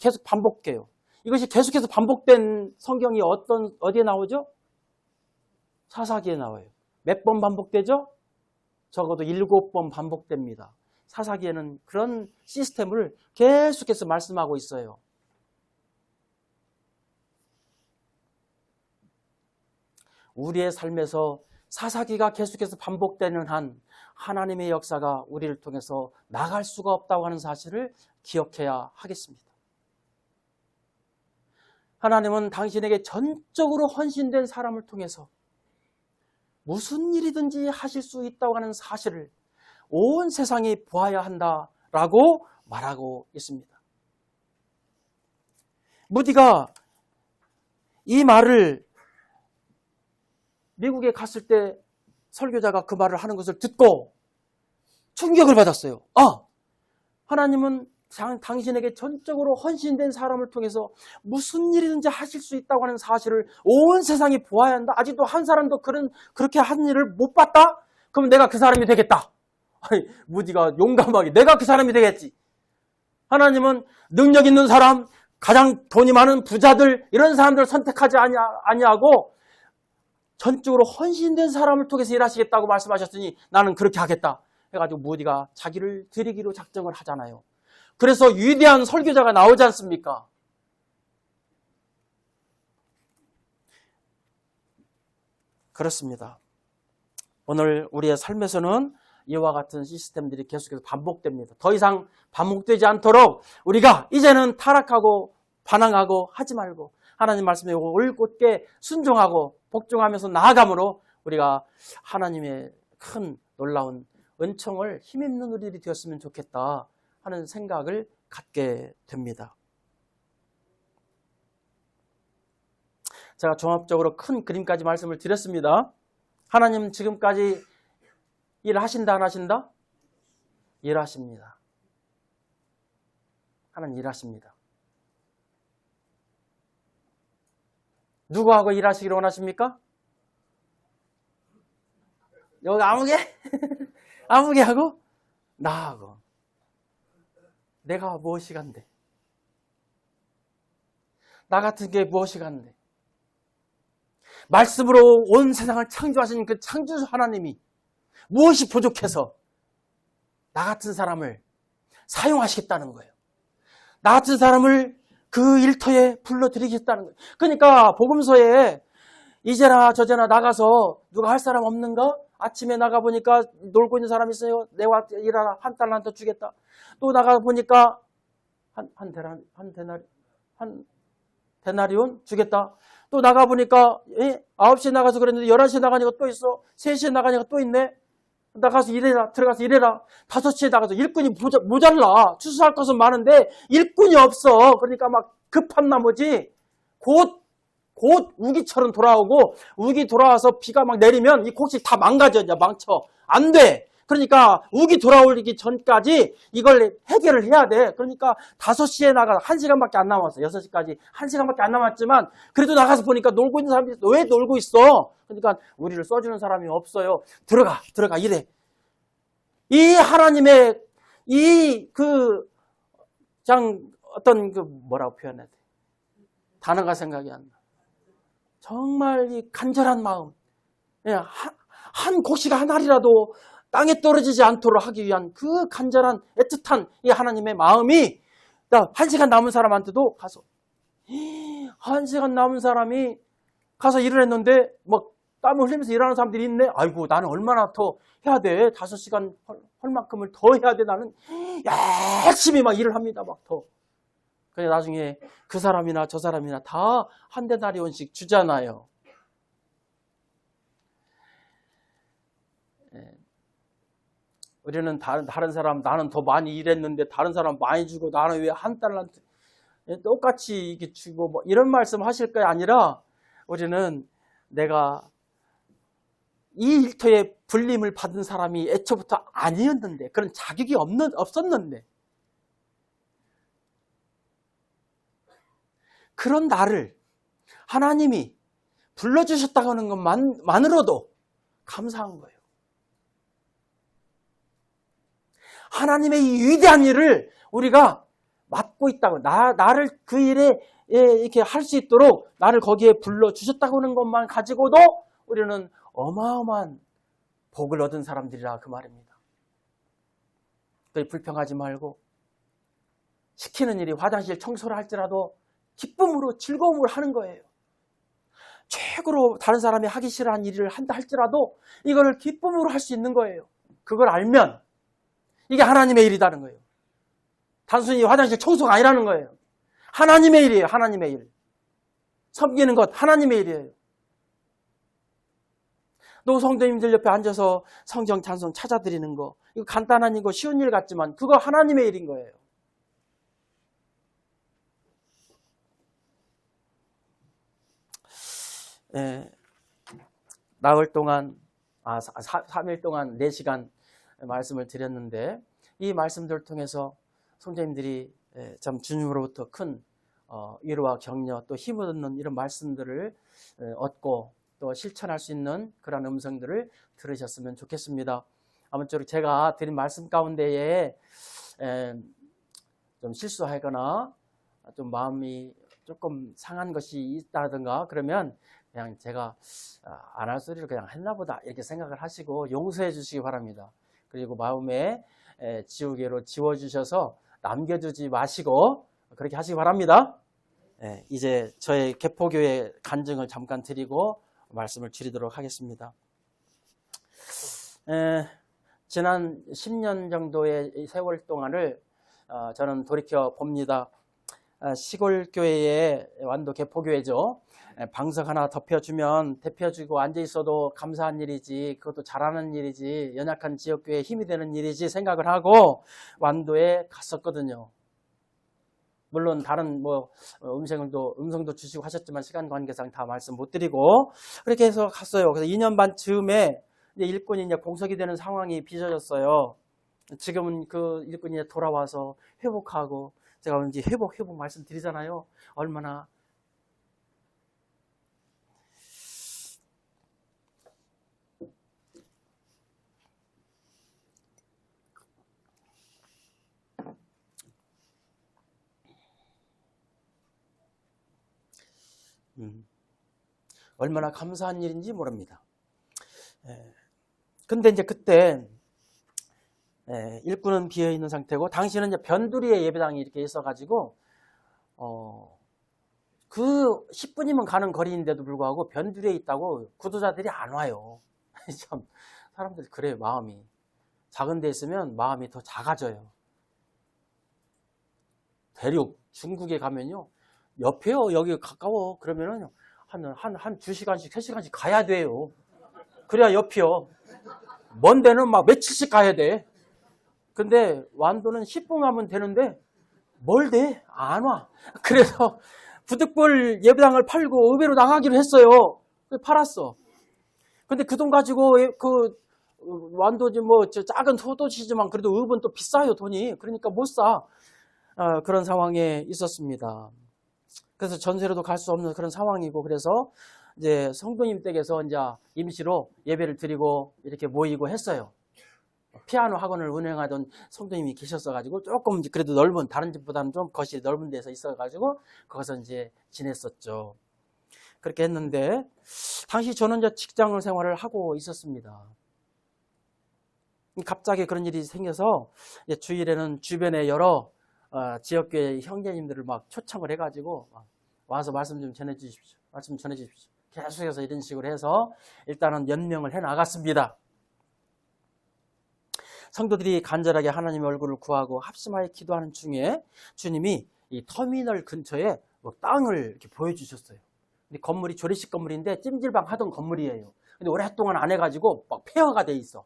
계속 반복돼요. 이것이 계속해서 반복된 성경이 어디에 나오죠? 사사기에 나와요. 몇 번 반복되죠? 적어도 7번 반복됩니다. 사사기에는 그런 시스템을 계속해서 말씀하고 있어요. 우리의 삶에서 사사기가 계속해서 반복되는 한 하나님의 역사가 우리를 통해서 나갈 수가 없다고 하는 사실을 기억해야 하겠습니다. 하나님은 당신에게 전적으로 헌신된 사람을 통해서 무슨 일이든지 하실 수 있다고 하는 사실을 온 세상이 보아야 한다라고 말하고 있습니다. 무디가 이 말을 미국에 갔을 때 설교자가 그 말을 하는 것을 듣고 충격을 받았어요. 하나님은 당신에게 전적으로 헌신된 사람을 통해서 무슨 일이든지 하실 수 있다고 하는 사실을 온 세상이 보아야 한다. 아직도 한 사람도 그렇게 한 일을 못 봤다? 그럼 내가 그 사람이 되겠다. 무디가 용감하게 내가 그 사람이 되겠지. 하나님은 능력 있는 사람, 가장 돈이 많은 부자들, 이런 사람들을 선택하지 아니하고 전적으로 헌신된 사람을 통해서 일하시겠다고 말씀하셨으니 나는 그렇게 하겠다 해가지고 무디가 자기를 드리기로 작정을 하잖아요. 그래서 위대한 설교자가 나오지 않습니까? 그렇습니다. 오늘 우리의 삶에서는 이와 같은 시스템들이 계속해서 반복됩니다. 더 이상 반복되지 않도록 우리가 이제는 타락하고 반항하고 하지 말고 하나님 말씀에 올곧게 순종하고 복종하면서 나아감으로 우리가 하나님의 큰 놀라운 은총을 힘입는 우리들이 되었으면 좋겠다 하는 생각을 갖게 됩니다. 제가 종합적으로 큰 그림까지 말씀을 드렸습니다. 하나님 지금까지 일하신다 안 하신다? 일하십니다. 하나님 일하십니다. 누구하고 일하시기를 원하십니까? 여기 아무개? 아무개 하고? 나하고. 내가 무엇이 간대? 나 같은 게 무엇이 간대? 말씀으로 온 세상을 창조하신 그 창조주 하나님이 무엇이 부족해서 나 같은 사람을 사용하시겠다는 거예요. 나 같은 사람을 그 일터에 불러들이겠다는 거예요. 그러니까 복음서에 이제나 저제나 나가서 누가 할 사람 없는가? 아침에 나가보니까 놀고 있는 사람 있어요. 내와 일하라. 한 달란트 주겠다. 또 나가보니까 한 데나리온 주겠다. 또 나가보니까 9시에 나가서 그랬는데 11시에 나가니까 또 있어. 3시에 나가니까 또 있네. 나가서 일해라. 들어가서 일해라. 5시에 나가서 일꾼이 모자라. 추수할 것은 많은데 일꾼이 없어. 그러니까 막 급한 나머지 곧 우기처럼 돌아오고 우기 돌아와서 비가 막 내리면 이 곡식 다 망가져. 이제 망쳐. 안 돼. 그러니까 우기 돌아오기 전까지 이걸 해결을 해야 돼. 그러니까 5시에 나가 1시간밖에 안 남았어. 6시까지 1시간밖에 안 남았지만 그래도 나가서 보니까 놀고 있는 사람이 왜 놀고 있어? 그러니까 우리를 써주는 사람이 없어요. 들어가 이래. 이 하나님의 어떤 뭐라고 표현해야 돼? 단어가 생각이 안 나. 정말 이 간절한 마음. 한 곡식 한 알이라도 땅에 떨어지지 않도록 하기 위한 그 간절한 애틋한 이 하나님의 마음이 1시간 남은 사람한테도 가서 1시간 남은 사람이 가서 일을 했는데 막 땀을 흘리면서 일하는 사람들이 있네. 아이고 나는 얼마나 더 해야 돼. 5시간 할 만큼을 더 해야 돼. 나는 열심히 막 일을 합니다. 막 더. 그래 나중에 그 사람이나 저 사람이나 다 한 데나리온씩 주잖아요. 우리는 다른 사람 나는 더 많이 일했는데 다른 사람 많이 주고 나는 왜 한 달란트 똑같이 이게 주고 뭐 이런 말씀 하실 게 아니라 우리는 내가 이 일터에 불림을 받은 사람이 애초부터 아니었는데 그런 자격이 없었는데 그런 나를 하나님이 불러주셨다고 하는 것만으로도 감사한 거예요. 하나님의 이 위대한 일을 우리가 맡고 있다고 나를 그 일에 이렇게 할 수 있도록 나를 거기에 불러주셨다고 하는 것만 가지고도 우리는 어마어마한 복을 얻은 사람들이라 그 말입니다. 불평하지 말고 시키는 일이 화장실 청소를 할지라도 기쁨으로 즐거움으로 하는 거예요. 최고로 다른 사람이 하기 싫어하는 일을 한다 할지라도 이거를 기쁨으로 할 수 있는 거예요. 그걸 알면 이게 하나님의 일이라는 거예요. 단순히 화장실 청소가 아니라는 거예요. 하나님의 일이에요. 하나님의 일. 섬기는 것 하나님의 일이에요. 노성도님들 옆에 앉아서 성경 찬송 찾아드리는 거 이거 간단한 이거 쉬운 일 같지만 그거 하나님의 일인 거예요. 나흘 동안 3일 동안 4시간 말씀을 드렸는데 이 말씀들을 통해서 성도님들이 참 주님으로부터 큰 위로와 격려 또 힘을 얻는 이런 말씀들을 얻고 또 실천할 수 있는 그런 음성들을 들으셨으면 좋겠습니다. 아무쪼록 제가 드린 말씀 가운데에 좀 실수하거나 좀 마음이 조금 상한 것이 있다든가 그러면 그냥 제가 안 할 소리를 그냥 했나 보다 이렇게 생각을 하시고 용서해 주시기 바랍니다. 그리고 마음에 지우개로 지워주셔서 남겨두지 마시고 그렇게 하시기 바랍니다. 이제 저의 개포교회 간증을 잠깐 드리고 말씀을 드리도록 하겠습니다. 지난 10년 정도의 세월 동안을 저는 돌이켜 봅니다. 시골 교회의 완도 개포교회죠. 방석 하나 덮여주면 덮여주고 앉아있어도 감사한 일이지 그것도 잘하는 일이지 연약한 지역교회에 힘이 되는 일이지 생각을 하고 완도에 갔었거든요. 물론 다른 음성도 주시고 하셨지만 시간 관계상 다 말씀 못 드리고 그렇게 해서 갔어요. 그래서 2년 반 즈음에 이제 일꾼이 이제 공석이 되는 상황이 빚어졌어요. 지금은 그 일꾼이 돌아와서 회복하고 제가 왠지 회복 말씀드리잖아요. 얼마나 얼마나 감사한 일인지 모릅니다. 근데 이제 그때 일꾼은 비어 있는 상태고 당시는 이제 변두리에 예배당이 이렇게 있어가지고 그 10분이면 가는 거리인데도 불구하고 변두리에 있다고 구도자들이 안 와요. 참 사람들 그래요. 마음이 작은 데 있으면 마음이 더 작아져요. 대륙 중국에 가면요 옆에요. 여기 가까워. 그러면은 한 2시간씩 3시간씩 가야 돼요. 그래야 옆이요. 먼 데는 막 며칠씩 가야 돼. 근데 완도는 10분 가면 되는데 멀대? 안 와. 그래서 부득불 예배당을 팔고 의회로 나가기로 했어요. 팔았어. 근데 그 돈 가지고 그 완도지 작은 소도시지만 그래도 의회는 또 비싸요 돈이. 그러니까 못 사. 그런 상황에 있었습니다. 그래서 전세로도 갈 수 없는 그런 상황이고 그래서 이제 성도님 댁에서 이제 임시로 예배를 드리고 이렇게 모이고 했어요. 피아노 학원을 운영하던 성도님이 계셨어가지고 조금 그래도 넓은 다른 집보다는 좀 거실이 넓은 데서 있어가지고 거기서 이제 지냈었죠. 그렇게 했는데 당시 저는 이제 직장 생활을 하고 있었습니다. 갑자기 그런 일이 생겨서 이제 주일에는 주변에 여러 지역교회 형제님들을 막 초청을 해가지고 와서 말씀 좀 전해주십시오. 말씀 전해주십시오. 계속해서 이런 식으로 해서 일단은 연명을 해 나갔습니다. 성도들이 간절하게 하나님의 얼굴을 구하고 합심하여 기도하는 중에 주님이 이 터미널 근처에 땅을 이렇게 보여주셨어요. 근데 건물이 조리식 건물인데 찜질방 하던 건물이에요. 근데 오랫동안 안 해가지고 막 폐허가 돼 있어.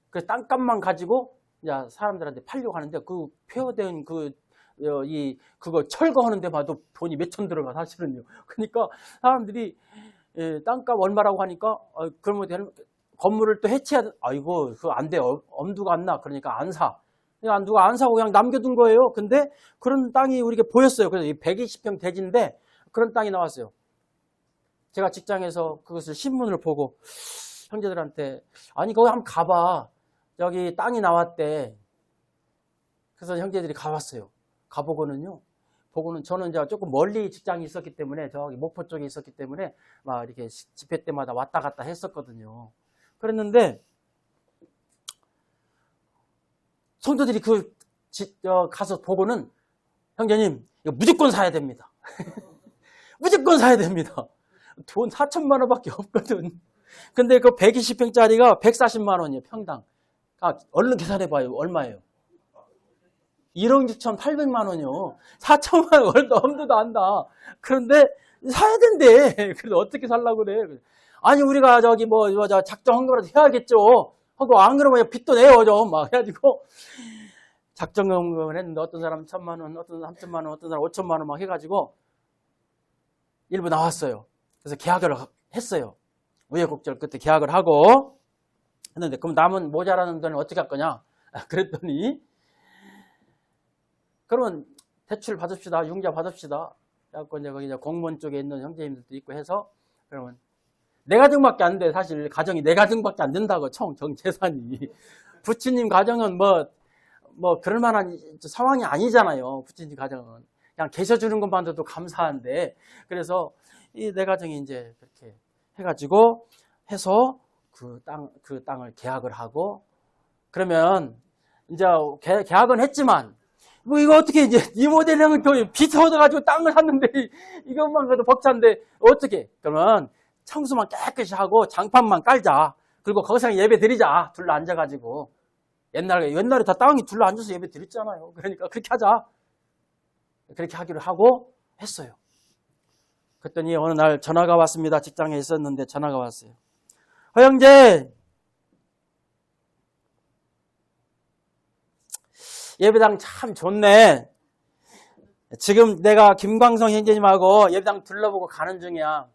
그래서 땅값만 가지고 이제 사람들한테 팔려고 하는데 그 폐허된 그거 철거하는 데마도 돈이 몇천 들어가 사실은요. 그러니까 사람들이 땅값 얼마라고 하니까 그러면 건물을 또 해체해야 아이고 그거 안 돼. 엄두가 안 나. 그러니까 안 사. 누가 안 사고 그냥 남겨둔 거예요. 근데 그런 땅이 우리가 보였어요. 그래서 120평 대지인데 그런 땅이 나왔어요. 제가 직장에서 그것을 신문을 보고 형제들한테 아니 거기 한번 가봐. 여기 땅이 나왔대. 그래서 형제들이 가봤어요. 가보고는 저는 이제 조금 멀리 직장이 있었기 때문에 저기 목포 쪽에 있었기 때문에 막 이렇게 집회 때마다 왔다 갔다 했었거든요. 그랬는데 성도들이 가서 보고는 형제님 이거 무조건 사야 됩니다. 무조건 사야 됩니다. 돈 4천만 원밖에 없거든. 근데 그 120평짜리가 140만 원이에요. 평당. 얼른 계산해봐요. 얼마예요? 1억 6,800만 원이요. 4천만 원 엄두도 안 나. 그런데 사야 된대. 그래서 어떻게 살라고 그래? 아니 우리가 작정한 거라도 해야겠죠. 하고 안 그러면 빚도 내요 좀 막 해가지고 작정금을 했는데 어떤 사람 1,000만 원, 어떤 사람 3천만 원, 어떤 사람 5천만 원 막 해가지고 일부 나왔어요. 그래서 계약을 했어요. 우여곡절 끝에 계약을 하고 했는데, 그럼 남은 모자라는 돈은 어떻게 할 거냐? 그랬더니, 그러면 대출 받읍시다. 융자 받읍시다. 그래갖고 이제 거기 이제 공무원 쪽에 있는 형제님들도 있고 해서, 그러면 네 가정밖에 안 돼. 사실 가정이 네 가정밖에 안 된다고, 총 재산이. 부처님 가정은 뭐 그럴 만한 상황이 아니잖아요. 부처님 가정은 그냥 계셔주는 것만으로도 감사한데, 그래서 이 네 가정이 이제 그렇게 해가지고 해서 그 땅을 계약을 하고, 그러면 이제 계약은 했지만, 뭐 이거 어떻게 이제 리모델링을 또 빚 얻어가지고 땅을 샀는데 이것만 그래도 벅찬데 어떻게? 그러면 청소만 깨끗이 하고 장판만 깔자. 그리고 거기서 예배 드리자. 둘러 앉아가지고. 옛날에 다 땅이 둘러 앉아서 예배 드렸잖아요. 그러니까 그렇게 하자. 그렇게 하기로 하고 했어요. 그랬더니 어느 날 전화가 왔습니다. 직장에 있었는데 전화가 왔어요. 형제, 예배당 참 좋네. 지금 내가 김광성 형제님하고 예배당 둘러보고 가는 중이야.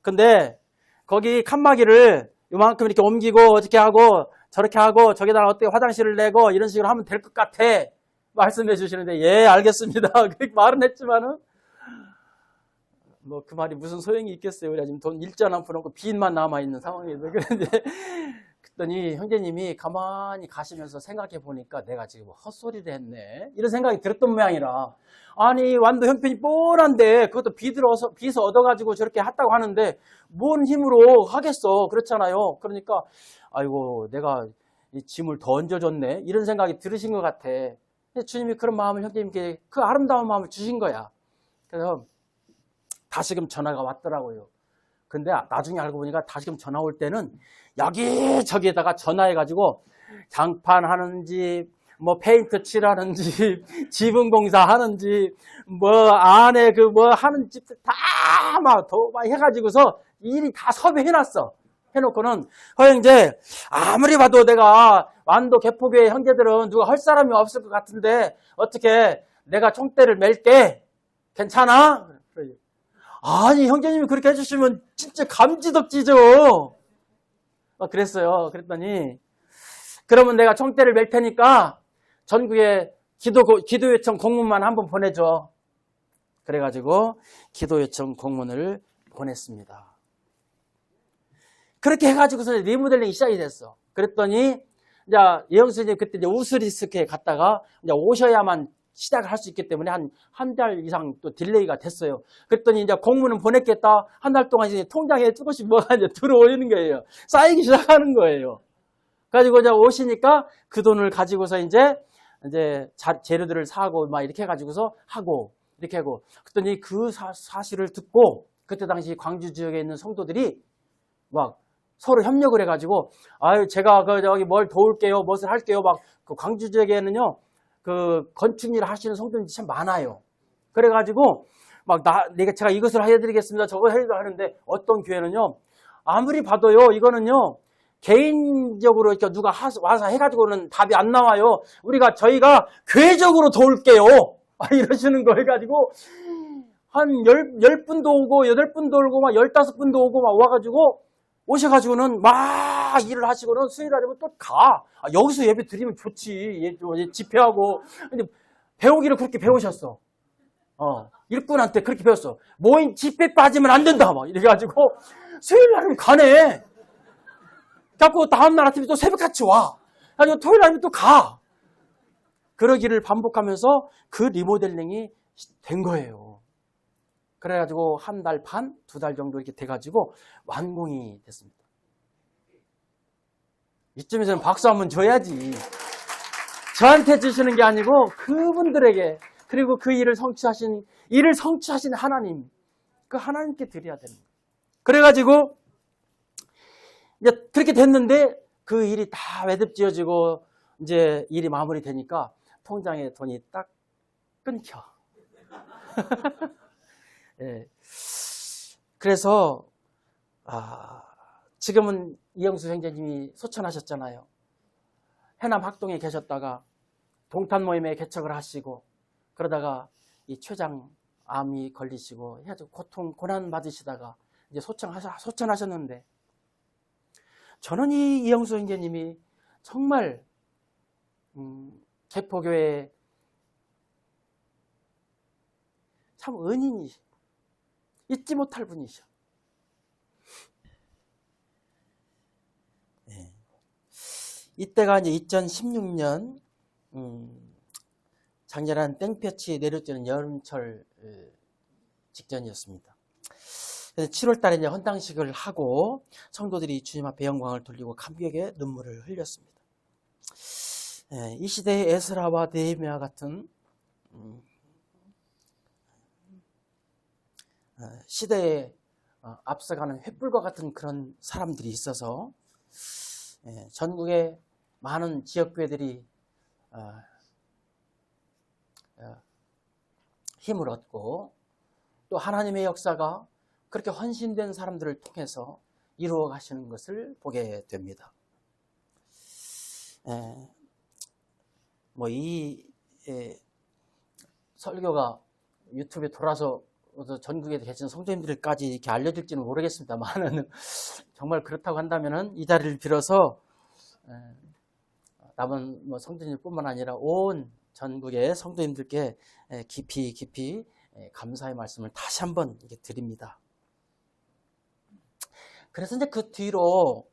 근데 거기 칸막이를 요만큼 이렇게 옮기고 어떻게 하고 저렇게 하고 저기다가 어떻게 화장실을 내고 이런 식으로 하면 될 것 같아. 말씀해 주시는데, 예, 알겠습니다. 그렇게 말은 했지만은 뭐 그 말이 무슨 소용이 있겠어요. 우리가 지금 돈 일전 안 풀어놓고 빚만 남아있는 상황에서. 그런데 그랬더니 형제님이 가만히 가시면서 생각해 보니까 내가 지금 헛소리를 했네. 이런 생각이 들었던 모양이라. 아니, 완도 형편이 뻔한데 그것도 빚을 얻어가지고 저렇게 했다고 하는데 뭔 힘으로 하겠어. 그렇잖아요. 그러니까 아이고, 내가 이 짐을 더 얹어줬네. 이런 생각이 들으신 것 같아. 주님이 그런 마음을 형제님께, 그 아름다운 마음을 주신 거야. 그래서 다시금 전화가 왔더라고요. 근데 나중에 알고 보니까 다시금 전화 올 때는 여기저기에다가 전화해가지고 장판하는 집, 뭐 페인트 칠하는 집, 지붕 공사하는 집, 뭐 안에 그 뭐 하는 집들 다 막 해가지고서 일이 다 섭외해놨어. 해놓고는 형제, 아무리 봐도 내가 완도 개포교회 형제들은 누가 할 사람이 없을 것 같은데 어떻게 내가 총대를 맬게. 괜찮아? 아니, 형제님이 그렇게 해주시면 진짜 감지덕지죠. 그랬어요. 그랬더니, 그러면 내가 총대를 맬 테니까 전국에 기도요청 공문만 한번 보내줘. 그래가지고 기도요청 공문을 보냈습니다. 그렇게 해가지고서 리모델링이 시작이 됐어. 그랬더니, 이제 예영 선생님 그때 이제 우스리스크에 갔다가 이제 오셔야만 시작을 할 수 있기 때문에 한 달 이상 또 딜레이가 됐어요. 그랬더니 이제 공문은 보냈겠다. 한 달 동안 이제 통장에 조금씩 뭐가 이제 들어오는 거예요. 쌓이기 시작하는 거예요. 그래가지고 이제 오시니까 그 돈을 가지고서 이제 재료들을 사고 막 이렇게 해가지고서 하고, 이렇게 하고. 그랬더니 그 사실을 듣고 그때 당시 광주 지역에 있는 성도들이 막 서로 협력을 해가지고, 아유, 제가 저기 뭘 도울게요. 무엇을 할게요. 막 그 광주 지역에는요, 그 건축 일 하시는 성도님들이 참 많아요. 그래가지고 막 제가 이것을 해드리겠습니다. 저거 해드리는데 어떤 교회는요, 아무리 봐도요, 이거는요 개인적으로 이렇게 누가 와서 해가지고는 답이 안 나와요. 저희가 교회적으로 도울게요. 이러시는 거 해가지고 한 10분도 오고 8분도 오고 막 15분도 오고 막 와가지고 오셔가지고는 막 일을 하시고는 수요일 날이면 또 가. 여기서 예배 드리면 좋지. 집회하고. 근데 배우기를 그렇게 배우셨어. 일꾼한테 그렇게 배웠어. 모임 집회 빠지면 안 된다. 막 이래가지고 수요일 날이면 가네. 자꾸 다음날 아침에 또 새벽같이 와. 그래가지고 토요일 날이면 또 가. 그러기를 반복하면서 그 리모델링이 된 거예요. 그래가지고 한 달 반, 2달 정도 이렇게 돼가지고 완공이 됐습니다. 이쯤에서는 박수 한번 줘야지. 저한테 주시는 게 아니고 그분들에게, 그리고 그 일을 성취하신 하나님, 그 하나님께 드려야 되는 거예요. 그래가지고 이제 그렇게 됐는데 그 일이 다 매듭지어지고 이제 일이 마무리되니까 통장에 돈이 딱 끊겨. 예. 그래서 지금은 이영수 형제님이 소천하셨잖아요. 해남 학동에 계셨다가 동탄 모임에 개척을 하시고 그러다가 이 최장 암이 걸리시고 해가지고 고통, 고난 받으시다가 이제 소천하셨는데, 저는 이 이영수 형제님이 정말 개포교회 참 은인이시, 잊지 못할 분이셔. 네. 이때가 이제 2016년 장렬한 땡볕이 내려지는 여름철 직전이었습니다. 7월 달에 이제 헌당식을 하고 성도들이 주님 앞에 영광을 돌리고 감격의 눈물을 흘렸습니다. 이 시대의 에스라와 느헤미야 같은 시대에 앞서가는 횃불과 같은 그런 사람들이 있어서 전국의 많은 지역교회들이 힘을 얻고 또 하나님의 역사가 그렇게 헌신된 사람들을 통해서 이루어 가시는 것을 보게 됩니다. 이 설교가 유튜브에 돌아서 전국에 계신 성도님들까지 이렇게 알려질지는 모르겠습니다만 정말 그렇다고 한다면 이 자리를 빌어서 남은 성도님뿐만 아니라 온 전국의 성도님들께 깊이 감사의 말씀을 다시 한번 드립니다. 그래서 이제 그 뒤로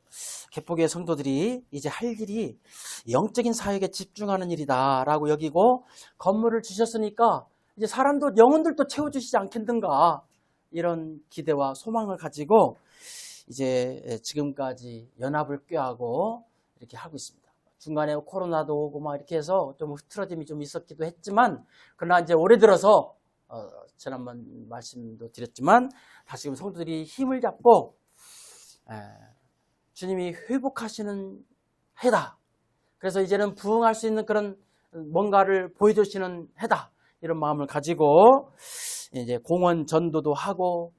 개포교회 성도들이 이제 할 일이 영적인 사역에 집중하는 일이다라고 여기고 건물을 주셨으니까 이제 사람도 영혼들도 채워주시지 않겠는가 이런 기대와 소망을 가지고 이제 지금까지 연합을 꾀하고 이렇게 하고 있습니다. 중간에 코로나도 오고 막 이렇게 해서 좀 흐트러짐이 좀 있었기도 했지만 그러나 이제 올해 들어서 지난번 말씀도 드렸지만 다시금 성도들이 힘을 잡고 주님이 회복하시는 해다. 그래서 이제는 부흥할 수 있는 그런 뭔가를 보여주시는 해다. 이런 마음을 가지고 이제 공원 전도도 하고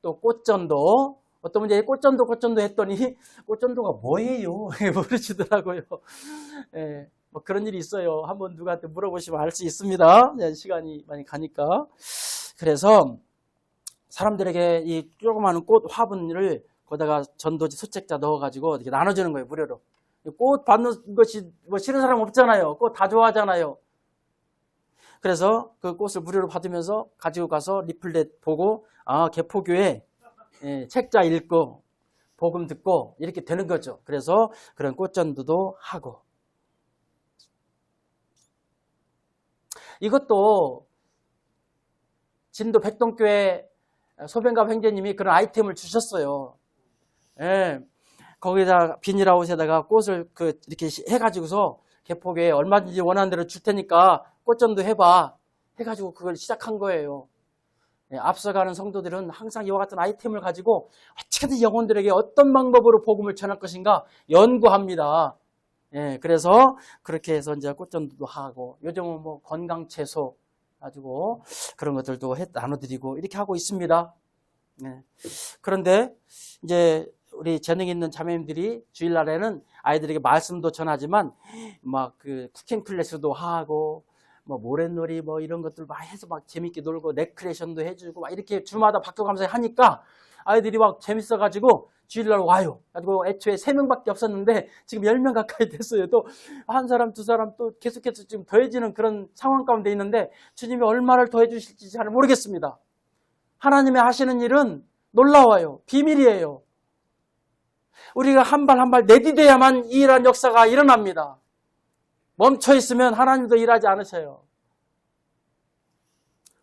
또 꽃전도 어떤 분이 꽃전도 했더니 꽃전도가 뭐예요? 모르시더라고요. 뭐 그런 일이 있어요. 한번 누구한테 물어보시면 알 수 있습니다. 시간이 많이 가니까. 그래서 사람들에게 이 조그마한 꽃 화분을 거기다가 전도지 수책자 넣어가지고 이렇게 나눠주는 거예요. 무료로. 꽃 받는 것이 뭐 싫은 사람 없잖아요. 꽃 다 좋아하잖아요. 그래서 그 꽃을 무료로 받으면서 가지고 가서 리플렛 보고 개포교회 책자 읽고 복음 듣고 이렇게 되는 거죠. 그래서 그런 꽃전도도 하고 이것도 진도 백동교회 소변갑 형제님이 그런 아이템을 주셨어요. 거기다 비닐하우스에다가 꽃을 이렇게 해가지고서 개포교회 얼마든지 원하는 대로 줄 테니까 꽃전도 해봐 해가지고 그걸 시작한 거예요. 앞서가는 성도들은 항상 이와 같은 아이템을 가지고 어떻게든 영혼들에게 어떤 방법으로 복음을 전할 것인가 연구합니다. 그래서 그렇게 해서 이제 꽃전도도 하고 요즘은 뭐 건강채소 가지고 그런 것들도 나눠드리고 이렇게 하고 있습니다. 그런데 이제 우리 재능 있는 자매님들이 주일날에는 아이들에게 말씀도 전하지만 막 그 쿠킹 클래스도 하고 뭐 모래놀이 뭐 이런 것들 막 해서 막 재밌게 놀고 레크레이션도 해주고 막 이렇게 주마다 바뀌어가면서 하니까 아이들이 막 재밌어가지고 주일날 와요. 가지고 애초에 3명밖에 없었는데 지금 10명 가까이 됐어요. 또 한 사람 두 사람 또 계속해서 지금 더해지는 그런 상황 가운데 있는데 주님이 얼마를 더해 주실지 잘 모르겠습니다. 하나님의 하시는 일은 놀라워요. 비밀이에요. 우리가 한 발 한 발 내디뎌야만 이 일한 역사가 일어납니다. 멈춰 있으면 하나님도 일하지 않으셔요.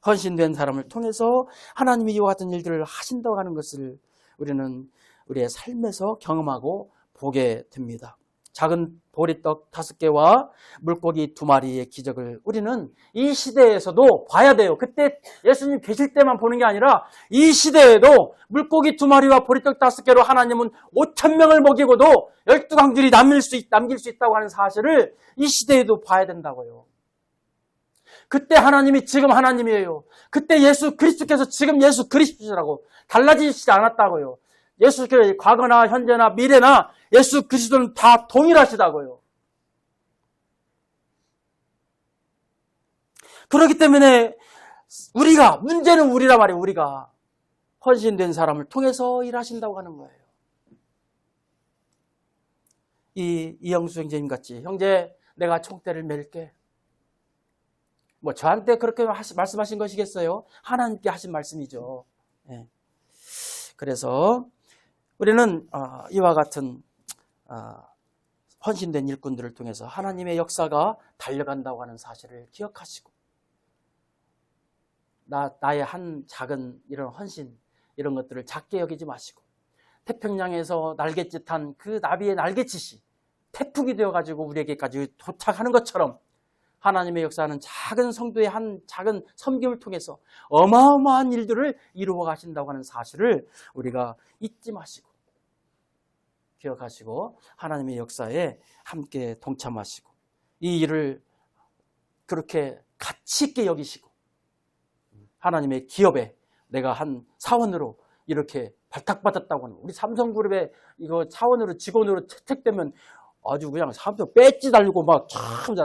헌신된 사람을 통해서 하나님이 이와 같은 일들을 하신다고 하는 것을 우리는 우리의 삶에서 경험하고 보게 됩니다. 작은 보리떡 5개와 물고기 2마리의 기적을 우리는 이 시대에서도 봐야 돼요. 그때 예수님 계실 때만 보는 게 아니라 이 시대에도 물고기 2마리와 보리떡 5개로 하나님은 5,000명을 먹이고도 12광줄이 남길 수 있다고 하는 사실을 이 시대에도 봐야 된다고요. 그때 하나님이 지금 하나님이에요. 그때 예수 그리스도께서 지금 예수 그리스도시라고 달라지지 않았다고요. 예수께서 과거나 현재나 미래나 예수 그리스도는 다 동일하시다고요. 그렇기 때문에 문제는 우리란 말이에요. 우리가 헌신된 사람을 통해서 일하신다고 하는 거예요. 이영수 형제님 같이, 형제 내가 총대를 맬게. 뭐 저한테 그렇게 말씀하신 것이겠어요? 하나님께 하신 말씀이죠. 예. 그래서 우리는 이와 같은 헌신된 일꾼들을 통해서 하나님의 역사가 달려간다고 하는 사실을 기억하시고, 나의 한 작은 이런 헌신, 이런 것들을 작게 여기지 마시고, 태평양에서 날갯짓한 그 나비의 날갯짓이 태풍이 되어가지고 우리에게까지 도착하는 것처럼 하나님의 역사는 작은 성도의 한 작은 섬김을 통해서 어마어마한 일들을 이루어 가신다고 하는 사실을 우리가 잊지 마시고 기억하시고 하나님의 역사에 함께 동참하시고 이 일을 그렇게 가치 있게 여기시고 하나님의 기업에 내가 한 사원으로 이렇게 발탁받았다고 하는, 우리 삼성그룹에 이거 사원으로 직원으로 채택되면 아주 그냥 사람들 배지 달고 막 참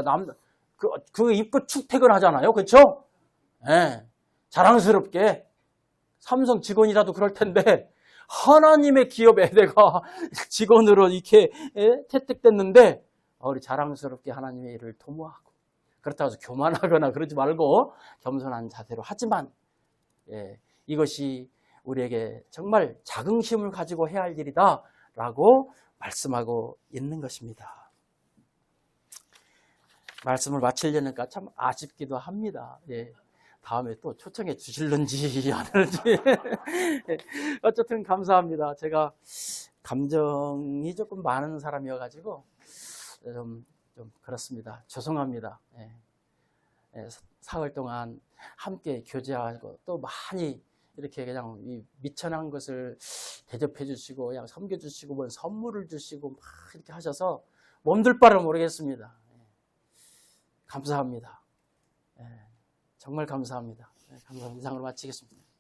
그 입고 출퇴근하잖아요. 그렇죠? 예. 자랑스럽게 삼성 직원이라도 그럴 텐데 하나님의 기업에 내가 직원으로 이렇게 채택됐는데 우리 자랑스럽게 하나님의 일을 도모하고, 그렇다고 해서 교만하거나 그러지 말고 겸손한 자세로 하지만 이것이 우리에게 정말 자긍심을 가지고 해야 할 일이다 라고 말씀하고 있는 것입니다. 말씀을 마치려니까 참 아쉽기도 합니다. 다음에 또 초청해 주실런지 안 하는지. 어쨌든 감사합니다. 제가 감정이 조금 많은 사람이어가지고 좀 그렇습니다. 죄송합니다. 사흘 동안 함께 교제하고 또 많이 이렇게 그냥 이 미천한 것을 대접해 주시고 그냥 섬겨 주시고 뭐 선물을 주시고 막 이렇게 하셔서 몸둘 바를 모르겠습니다. 감사합니다. 정말 감사합니다. 감사합니다. 이상으로 마치겠습니다.